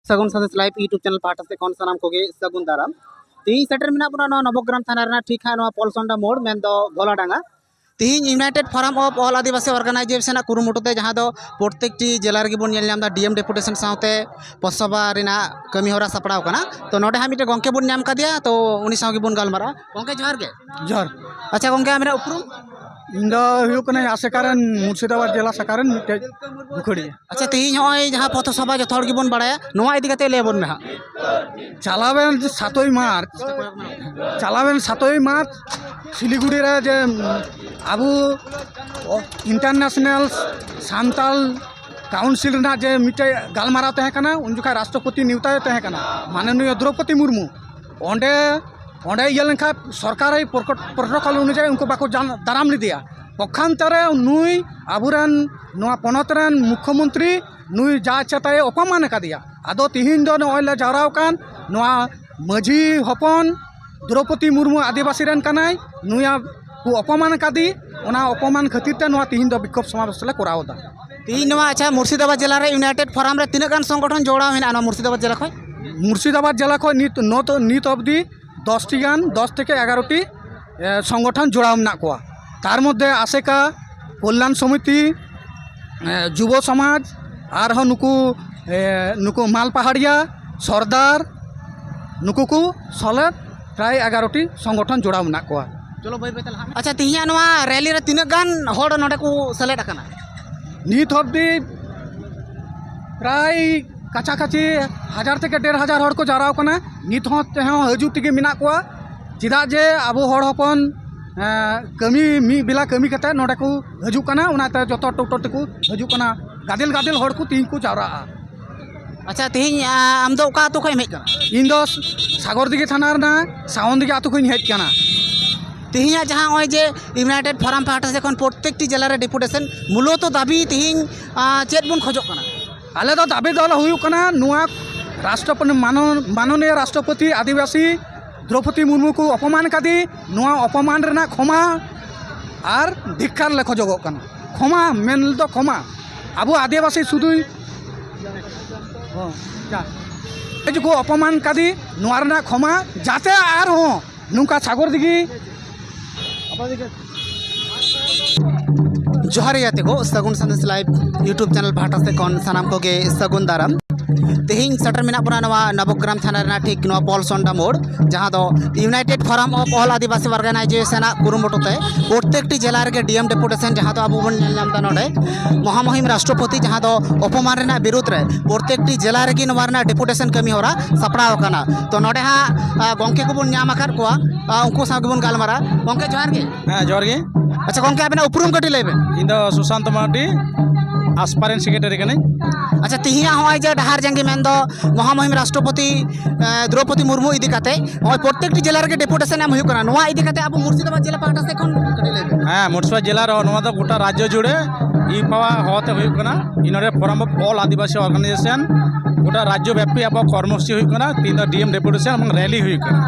सगुन संदेश live YouTube channel पाटा से कौन सानाम को सगुन दाराम तीन सेटर में नवग्राम थाना ठीक है पलसंडा मोड़ में भोलाडांगा तीन United Forum of All Adivasi Organisation कुरुमुटुते जहाँ प्रत्येक जिला बन डीएम डेपुटेशन साथे पौरसभा कमी हरा सापड़ा तो नोडे हाँ मिट्टे गंके बन दिया तो उन्हीं सागे बन गलमारा गंके जोहार के जोहार। अच्छा गंके मेरा उपरूम इन आसेकारें मुर्शिदाबाद जिला साकारें मिट्टे बुखड़ी। अच्छा तीन नॉय जहाँ पौरसभा जो बन बड़ा नवा इदी कते लेबन में चलावेन 7 मार्च चलावेन 7 मार्च सिलीगुड़ी रे जे आबू इंटरनेशनल सांताल काउंसिल ना जे मिट्टे गलमारा तहे कना उन जुखा राष्ट्रपति नियुक्ता तहे कना माननीय द्रौपदी मुर्मू ओंडे ओंडे ये लेखा सरकार प्रोटोकॉल अनुजाई उनको बाको दाराम लिदिया पक्षांतरे नुई आबुरेन नोआ पनतरेन मुख्यमंत्री नुई जा चताए अपमान कादिया आदो तिहिन दो नोले जाराव कान नोआ माझी हपन द्रौपदी मुर्मू आदिवासी रेन कनाय नुया को अपमान कादी ओना अपमान खातिर ते नोआ तिहिन दो विक्षोभ समावेश ले करावदा तीन नोआ। अच्छा मुर्शिदाबाद जिला रे यूनाइटेड फोरम रे तीन गान संगठन जोड़ा हेना मुर्शिदाबाद जिला खय मुर्शिदाबाद जिला खय नित अवधि 10 टी गान 10 থেকে 11टी संगठन जोड़ा मेना कोआ तार मध्य आसेका कल्याण समिति युव समाज और नुकु नुकु माल पहाड़िया सरदार नुकु को सले प्राय 11टी संगठन जोड़ा मेना कोआ। चलो भाई बेतल। अच्छा तिहिया नोआ रैली रे तीन गान होड़ नोडे को सेलेक्ट अकना नित अवधि प्राय काछाकाछि 1000 থেকে 1500 हड़ को जाराव कना नित हजू तेगे मेना कोआ चेदा जे आबो हड़ हपन कमी मी बेला कमी कते नोडे को हजू कना उनाते जतो टोटो तको हजू कना गादिल गादिल हड़ को तीन को जावरा। अच्छा तिहिन आम दो का तो खय हेज कना इन दो सागर दिगे थाना रना सावन दिगे आतो खय हेज कना तिहिन जहाँ ओय जे यूनाइटेड फोरम पार्टी से प्रत्येक जिला रे डेपुटेशन मूलत दाबी तिहिन चेत बन खोजो कना आले दो दाबी दल हुयु कना नुआ राष्ट्रपति माननीय राष्ट्रपति आदिवासी द्रौपदी मुर्मू को अपमान कादी नुआ अपमान रेना क्षमा और धिक्कार ले खोजोगो कना क्षमा मेन दो क्षमा आबो आदिवासी सुदु को अपमान कादी नुआ रेना क्षमा जाते आर हो नुका सागर दिगी जोहार याते को सगुन संदेश लाइव यूट्यूब चैनल भाटा से कौन सानाम को सगुन दाराम तेहिं सटर मेना बना नवा नवग्राम थाना ठीक नवा पलसंडा मोड़ जहाँ दो United Forum of All Adivasi Organisation कुरुमुटुते प्रत्येक जिला रे डीएम डेपुटेशन जहाँ दो आबो बन नामदा नोडे महामहिम राष्ट्रपति जहाँ दो अपमान रेना विरुद्ध रे प्रत्येक जिला रे नवा रेना डेपुटेशन कमी होरा सापड़ाव काना तो नोडे हाँ गंके को बन नाम आकार कोआ उनको सागे बन गालमारा गंके जोहार के। हाँ जोहार के। अच्छा गंके आपना उपरूम कटी लेबे इन दो सुशांत मार्डी आसपारेन सेक्रेटरी कने। अच्छा तिहिया होय जे डहार जंगी मेन दो महामहिम राष्ट्रपति द्रौपदी मुर्मू इदी काते होय प्रत्येक जिला रे डेपुटेशन एम हुय कना नोआ इदी काते अब मुर्शिदाबाद जिला पाटा से कोन कटी लेबे। हाँ मुर्शिदाबाद जिला रो नोआ दो गोटा राज्य जुड़े ई पावा होते हुय कना इनरे Forum of All Adivasi Organisation गोटा राज्य व्यापी अब कर्मसूची हुई कना तीन डीएम डेपुटेशन रैली हुई कना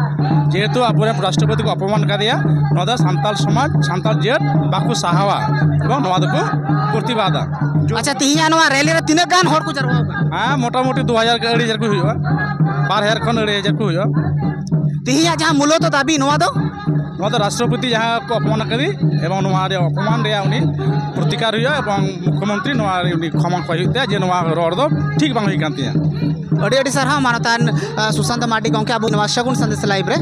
जेहेतु अब राष्ट्रपति को अपमान का दिया नोदा सांताल समाज सांताल जेट बाकु साहावा एवं नोआ को प्रतिवादा। अच्छा तिहिया नोआ रैली रे तीन गान हर को जरवा हाँ मोटामुटी 2000 का 8000 को हुआ 12,000 खन 8000 को हुआ तिहिया जहाँ मूलत दाबी नोआ तो राष्ट्रपति जहाँ को अपमान करी एवं नोआ रे अपमान रे उनी प्रतिकार हुआ एवं मुख्यमंत्री नोआ रे उनी क्षमा कहते जे नोआ रोड दो ठीक बांग हुई कांतिया अड़ी अड़ी सारा मानतान सुशांत मार्डी गंके अब सगुन संदेश लाइव रे।